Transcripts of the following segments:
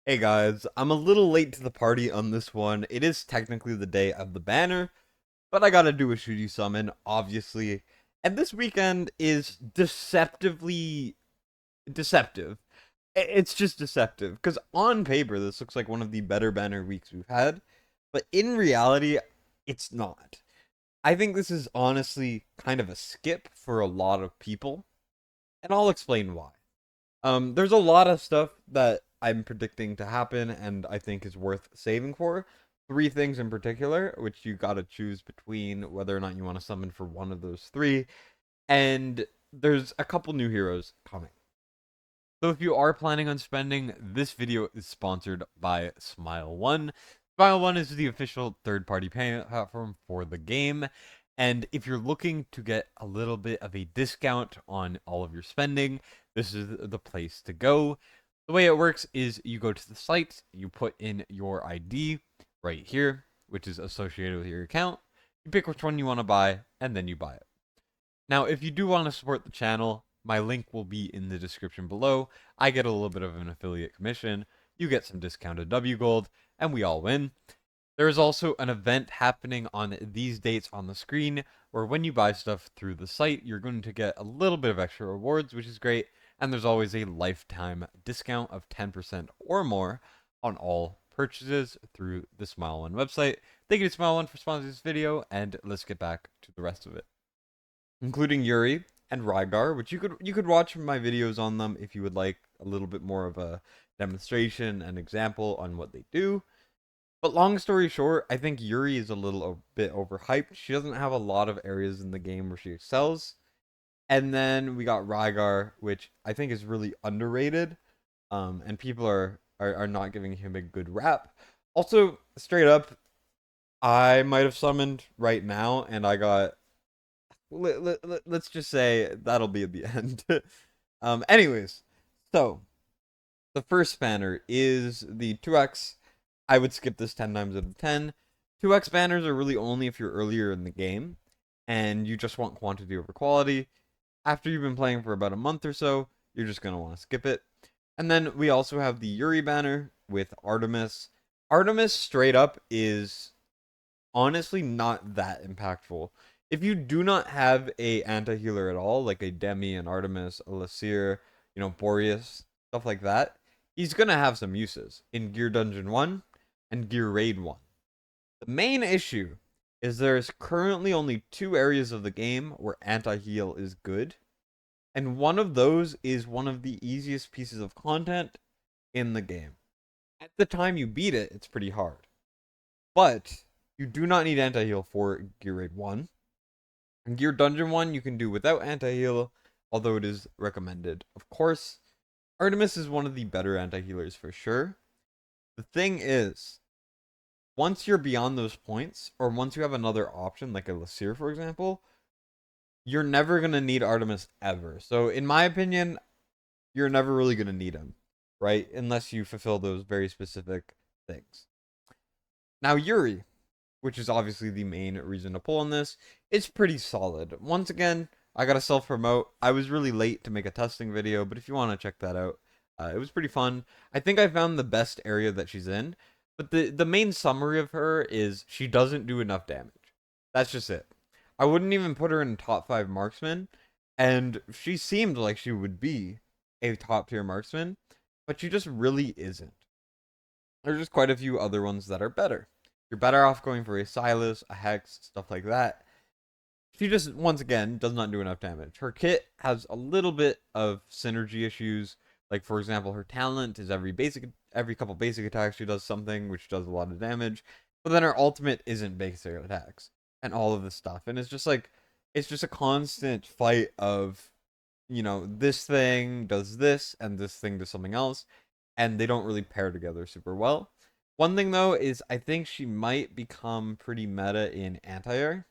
Hey guys, I'm a little late to the party on this one. It is technically the day of the banner, but I gotta do a shooty summon, obviously. And this weekend is deceptively deceptive. It's just deceptive, because on paper, this looks like one of the better banner weeks we've had, but in reality, it's not. I think this is honestly kind of a skip for a lot of people, and I'll explain why. There's a lot of stuff that I'm predicting to happen and I think is worth saving for. Three things in particular, which you gotta choose between whether or not you want to summon for one of those three. And there's a couple new heroes coming. So if you are planning on spending, this video is sponsored by Smile One. Smile One is the official third-party payment platform for the game. And if you're looking to get a little bit of a discount on all of your spending, this is the place to go. The way it works is you go to the site, you put in your ID right here, which is associated with your account. You pick which one you want to buy, and then you buy it. Now, if you do want to support the channel, my link will be in the description below. I get a little bit of an affiliate commission, you get some discounted W Gold, and we all win. There is also an event happening on these dates on the screen where when you buy stuff through the site, you're going to get a little bit of extra rewards, which is great. And there's always a lifetime discount of 10% or more on all purchases through the Smile One website. Thank you to Smile One for sponsoring this video, and let's get back to the rest of it, including Yuri and Rygar, which you could watch my videos on them if you would like a little bit more of a demonstration and example on what they do. But long story short, I think Yuri is a bit overhyped. She doesn't have a lot of areas in the game where she excels. And then we got Rygar, which I think is really underrated. And people are not giving him a good rap. Also, straight up, I might have summoned right now, and I got. Let's just say that'll be at the end. Anyways, so the first banner is the 2x. I would skip this 10 times out of 10. 2x banners are really only if you're earlier in the game and you just want quantity over quality. After you've been playing for about a month or so, you're just going to want to skip it. And then we also have the Yuri banner with Artemis. Artemis straight up is honestly not that impactful. If you do not have a anti-healer at all, like a Demi, an Artemis, a Lasir, Boreas, stuff like that, he's gonna have some uses in Gear Dungeon 1 and Gear Raid 1. The main issue is there's currently only two areas of the game where anti-heal is good, and one of those is one of the easiest pieces of content in the game. At the time you beat it, it's pretty hard. But you do not need anti-heal for Gear Raid 1. In Gear Dungeon 1, you can do without anti-heal, although it is recommended. Of course, Artemis is one of the better anti-healers for sure. The thing is, once you're beyond those points, or once you have another option, like a Lasir, for example, you're never going to need Artemis ever. So, in my opinion, you're never really going to need him, right? Unless you fulfill those very specific things. Now, Yuri, which is obviously the main reason to pull on this, it's pretty solid. Once again, I got to self promote. I was really late to make a testing video, but if you want to check that out, it was pretty fun. I think I found the best area that she's in, but the main summary of her is she doesn't do enough damage. That's just it. I wouldn't even put her in top 5 marksman, and she seemed like she would be a top tier marksman, but she just really isn't. There's just quite a few other ones that are better. You're better off going for a SYS, a Hex, stuff like that. She just, once again, does not do enough damage. Her kit has a little bit of synergy issues. Like, for example, her talent is every couple basic attacks she does something, which does a lot of damage. But then her ultimate isn't basic attacks. And all of this stuff. And it's just like, it's just a constant fight of, this thing does this, and this thing does something else. And they don't really pair together super well. One thing though is I think she might become pretty meta in anti-air.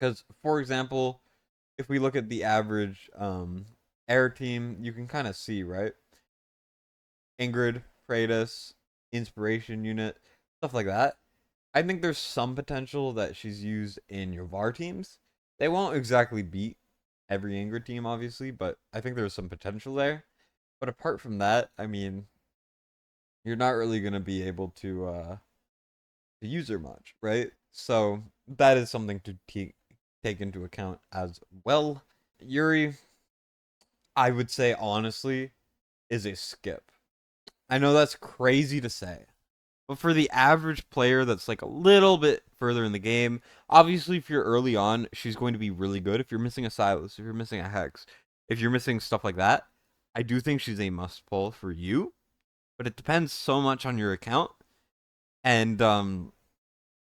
Because, for example, if we look at the average air team, you can kind of see, right? Ingrid, Kratos, Inspiration Unit, stuff like that. I think there's some potential that she's used in your VAR teams. They won't exactly beat every Ingrid team, obviously, but I think there's some potential there. But apart from that, I mean, you're not really gonna be able to use her much, right? So that is something to take into account as well. Yuri, I would say honestly, is a skip. I know that's crazy to say, but for the average player that's like a little bit further in the game, obviously if you're early on, she's going to be really good. If you're missing a SYS, if you're missing a Hex, if you're missing stuff like that, I do think she's a must pull for you, but it depends so much on your account. And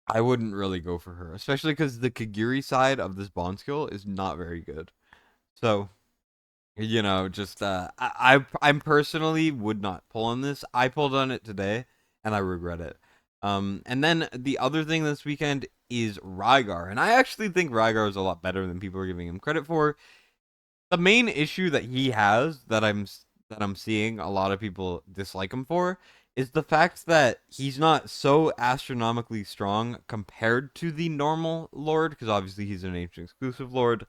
I wouldn't really go for her, especially because the Kagiri side of this bond skill is not very good. So, just I'm personally would not pull on this. I pulled on it today, and I regret it. And then the other thing this weekend is Rygar, and I actually think Rygar is a lot better than people are giving him credit for. The main issue that he has that I'm seeing a lot of people dislike him for is the fact that he's not so astronomically strong compared to the normal Lord, because obviously he's an ancient exclusive Lord.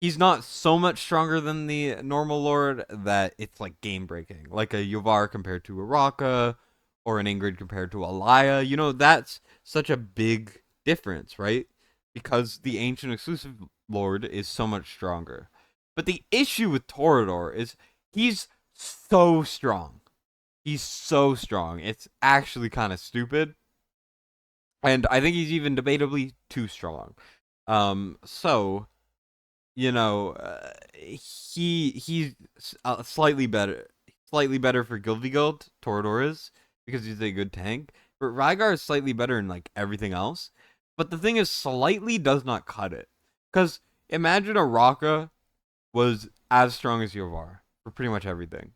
He's not so much stronger than the normal Lord that it's like game breaking, like a Yovar compared to a Raka, or an Ingrid compared to a Laya. That's such a big difference, right? Because the ancient exclusive Lord is so much stronger. But the issue with Torador is he's so strong. He's so strong. It's actually kind of stupid. And I think he's even debatably too strong. So he's slightly better for Gilvigold. Torador is because he's a good tank, but Rygar is slightly better in like everything else. But the thing is, slightly does not cut it. Because imagine a Raka was as strong as Yovar for pretty much everything.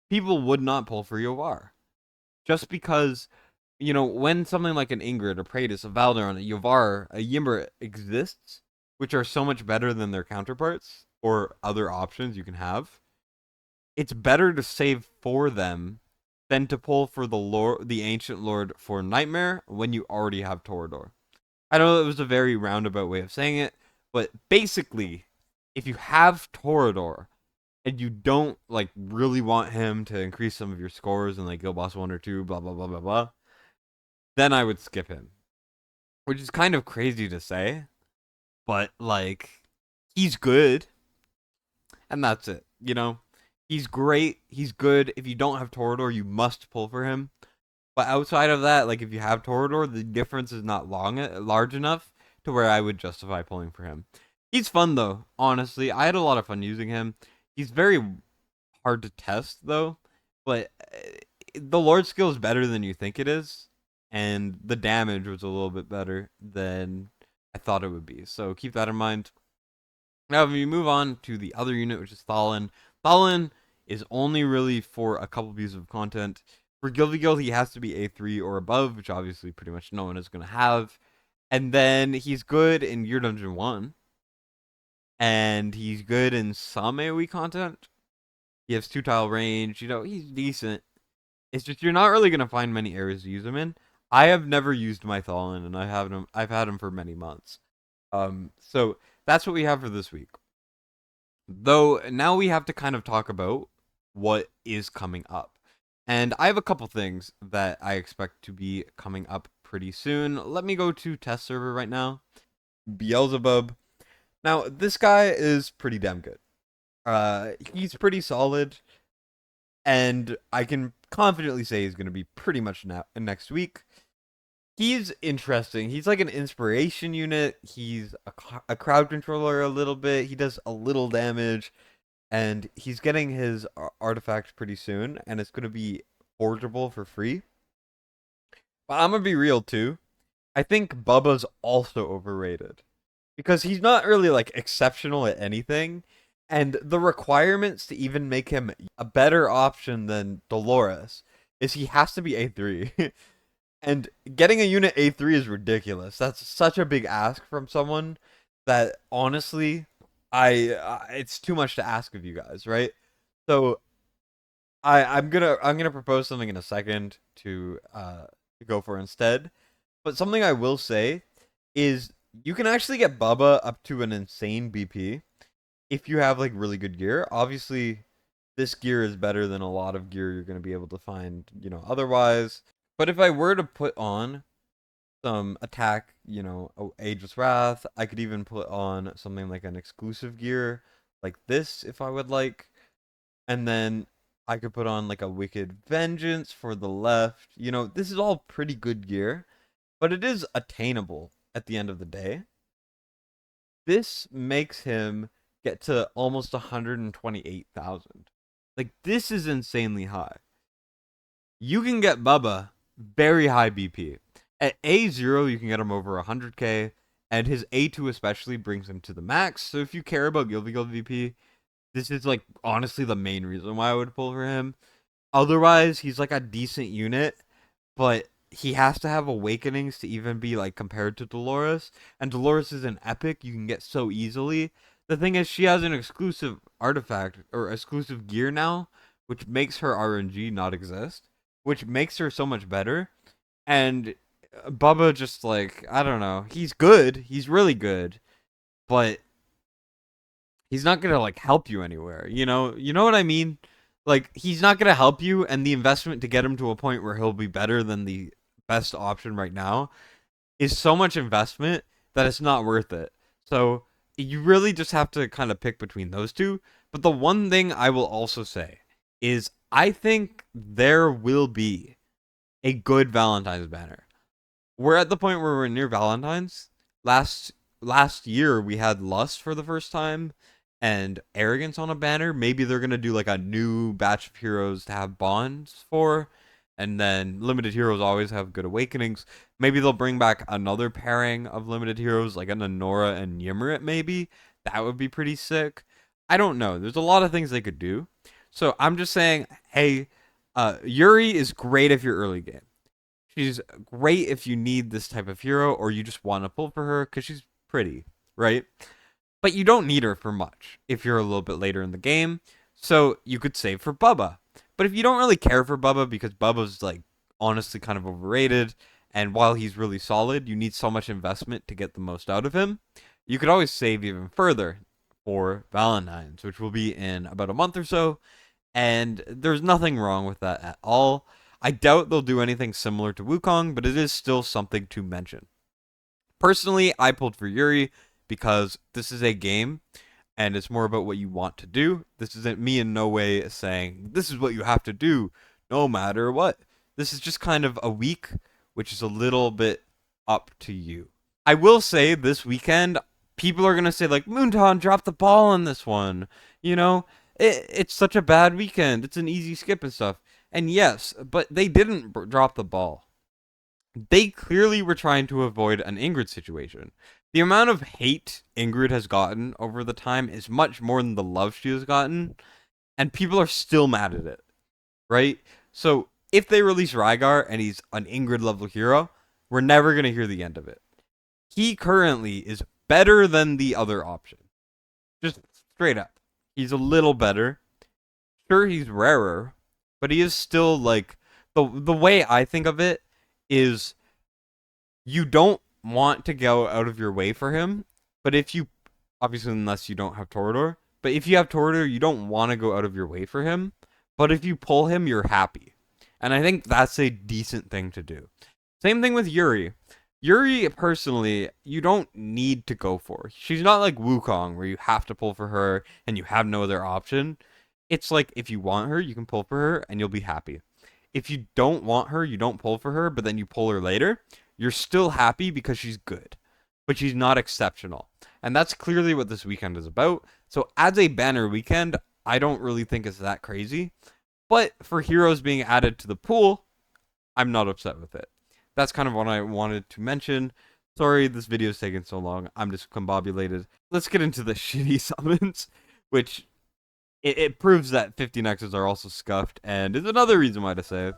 People would not pull for Yovar just because when something like an Ingrid, a Praetus, a Valderon, a Yovar, a Yimber exists, which are so much better than their counterparts or other options you can have, it's better to save for them than to pull for the Ancient Lord for Nightmare when you already have Torador. I know that was a very roundabout way of saying it, but basically, if you have Torador and you don't like really want him to increase some of your scores in like Guild Boss 1 or 2, blah blah blah blah blah, then I would skip him. Which is kind of crazy to say, but like he's good and that's it. He's great, he's good. If you don't have Torador, you must pull for him. But outside of that, like if you have Torador, the difference is not large enough to where I would justify pulling for him. He's fun though, honestly. I had a lot of fun using him. He's very hard to test though, but the Lord skill is better than you think it is, and the damage was a little bit better than I thought it would be. So keep that in mind. Now, if you move on to the other unit, which is Thalin, Thalin is only really for a couple pieces of content. For Gilvigild, he has to be A3 or above, which obviously pretty much no one is going to have. And then he's good in Gear Dungeon 1. And he's good in some AoE content. He has 2-tile range. He's decent. It's just you're not really going to find many areas to use him in. I have never used my Thalin, and I've had him for many months. So that's what we have for this week. Though now we have to kind of talk about what is coming up. And I have a couple things that I expect to be coming up pretty soon. Let me go to test server right now. Beelzebub. Now, this guy is pretty damn good. He's pretty solid, and I can confidently say he's going to be pretty much next week. He's interesting. He's like an inspiration unit. He's a crowd controller a little bit. He does a little damage, and he's getting his artifact pretty soon, and it's going to be forgeable for free. But I'm going to be real too. I think Bubba's also overrated because he's not really like exceptional at anything, and the requirements to even make him a better option than Dolores is he has to be A3. And getting a unit A3 is ridiculous. That's such a big ask from someone that honestly, it's too much to ask of you guys, right? So I'm gonna propose something in a second to go for instead. But something I will say is you can actually get Bubba up to an insane BP if you have like really good gear. Obviously, This gear is better than a lot of gear you're going to be able to find, otherwise. But if I were to put on some attack, Ageless Wrath, I could even put on something like an exclusive gear like this if I would like. And then I could put on like a Wicked Vengeance for the left. This is all pretty good gear, but it is attainable at the end of the day. This makes him get to almost 128,000. Like, this is insanely high. You can get Bubba very high BP. At A0, you can get him over 100k, and his A2 especially brings him to the max. So if you care about Guilty Guild VP, this is like honestly the main reason why I would pull for him. Otherwise, he's like a decent unit, but he has to have Awakenings to even be like compared to Dolores, and Dolores is an epic you can get so easily. The thing is, she has an exclusive artifact or exclusive gear now, which makes her RNG not exist, which makes her so much better. And Bubba just like, I don't know, he's good, he's really good, but he's not gonna like help you anywhere. You know what I mean? Like, he's not gonna help you, and the investment to get him to a point where he'll be better than the best option right now is so much investment that it's not worth it. So you really just have to kind of pick between those two. But the one thing I will also say is I think there will be a good Valentine's banner. We're at the point where we're near Valentine's. Last year we had Lust for the first time and Arrogance on a banner. Maybe they're gonna do like a new batch of heroes to have bonds for, and then limited heroes always have good awakenings. Maybe they'll bring back another pairing of limited heroes, like an Anora and Ymrit, maybe. That would be pretty sick. I don't know. There's a lot of things they could do. So I'm just saying, hey, Yuri is great if you're early game. She's great if you need this type of hero or you just want to pull for her because she's pretty, right? But you don't need her for much if you're a little bit later in the game. So you could save for Bubba. But if you don't really care for Bubba because Bubba's like honestly kind of overrated, and while he's really solid, you need so much investment to get the most out of him, you could always save even further for Valentine's, which will be in about a month or so. And there's nothing wrong with that at all. I doubt they'll do anything similar to Wukong, but it is still something to mention. Personally, I pulled for Yuri because this is a game and it's more about what you want to do. This isn't me in no way saying this is what you have to do no matter what. This is just kind of a week, which is a little bit up to you. I will say this weekend, people are going to say like, Moonton dropped the ball on this one. It's such a bad weekend. It's an easy skip and stuff. And yes, but they didn't drop the ball. They clearly were trying to avoid an Ingrid situation. The amount of hate Ingrid has gotten over the time is much more than the love she has gotten, and people are still mad at it, right? So if they release Rygar and he's an Ingrid level hero, we're never going to hear the end of it. He currently is better than the other option. Just straight up. He's a little better. Sure, he's rarer, but he is still like the way I think of it is you don't want to go out of your way for him, but if you obviously unless you don't have Torador, but if you have Torador, you don't want to go out of your way for him, but if you pull him, you're happy. And I think that's a decent thing to do. Same thing with Yuri. Yuri, personally, you don't need to go for. She's not like Wukong, where you have to pull for her and you have no other option. It's like, if you want her, you can pull for her and you'll be happy. If you don't want her, you don't pull for her, but then you pull her later, you're still happy because she's good. But she's not exceptional. And that's clearly what this weekend is about. So as a banner weekend, I don't really think it's that crazy. But for heroes being added to the pool, I'm not upset with it. That's kind of what I wanted to mention. Sorry this video's taking so long. I'm discombobulated. Let's get into the shitty summons, which it proves that 50 Nexus are also scuffed, and is another reason why to save.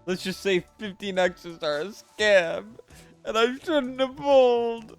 Let's just say 15X's are a scam, and I shouldn't have pulled.